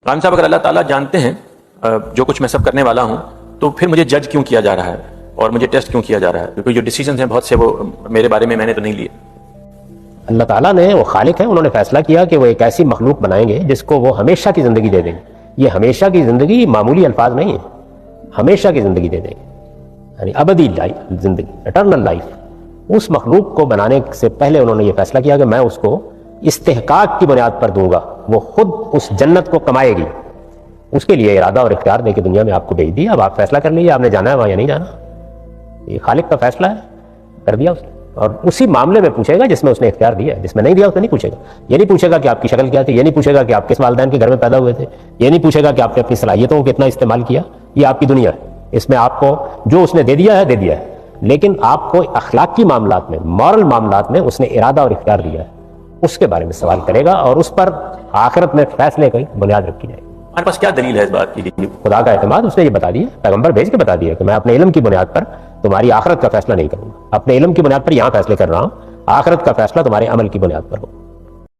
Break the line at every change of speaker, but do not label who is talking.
رحمان صاحب، اگر اللہ تعالیٰ جانتے ہیں جو کچھ میں سب کرنے والا ہوں، تو پھر مجھے جج کیوں کیا جا رہا ہے اور مجھے ٹیسٹ کیوں کیا جا رہا ہے؟ کیونکہ جو ڈیسیجنز ہیں بہت سے وہ میرے بارے میں نے تو نہیں لیے۔
اللہ تعالیٰ نے، وہ خالق ہیں، انہوں نے فیصلہ کیا کہ وہ ایک ایسی مخلوق بنائیں گے جس کو وہ ہمیشہ کی زندگی دے دیں گے۔ یہ ہمیشہ کی زندگی معمولی الفاظ نہیں ہے، ہمیشہ کی زندگی دے دیں گے، یعنی ابدی زندگی، اٹرنل لائف۔ اس مخلوق کو بنانے سے پہلے انہوں نے یہ فیصلہ کیا کہ میں اس کو استحقاق کی بنیاد پر دوں گا، وہ خود اس جنت کو کمائے گی۔ اس کے لیے ارادہ اور اختیار دے کے دنیا میں آپ کو بھیج دیا، اب آپ فیصلہ کر لیجیے آپ نے جانا ہے وہاں یا نہیں جانا۔ یہ خالق کا فیصلہ ہے، کر دیا اس نے، اور اسی معاملے میں پوچھے گا جس میں اس نے اختیار دیا ہے۔ جس میں نہیں دیا اس نے نہیں پوچھے گا۔ یہ نہیں پوچھے گا کہ آپ کی شکل کیا تھی، یہ نہیں پوچھے گا کہ آپ کس والدین کے گھر میں پیدا ہوئے تھے، یہ نہیں پوچھے گا کہ آپ نے اپنی صلاحیتوں کو کتنا استعمال کیا۔ یہ آپ کی دنیا ہے، اس میں آپ کو جو اس نے دے دیا ہے دے دیا ہے، لیکن آپ کو اخلاقی معاملات میں، مورل معاملات میں اس نے ارادہ اور اختیار دیا ہے، اس کے بارے میں سوال کرے گا، اور اس پر آخرت میں فیصلے کی بنیاد رکھی جائے گی۔
ہمارے پاس کیا دلیل ہے اس بات کی؟
خدا کا اعتماد، اس نے یہ بتا دیا، پیغمبر بھیج کے بتا دیا کہ میں اپنے علم کی بنیاد پر تمہاری آخرت کا فیصلہ نہیں کروں گا، اپنے علم کی بنیاد پر یہاں فیصلے کر رہا ہوں، آخرت کا فیصلہ تمہارے عمل کی بنیاد پر ہو۔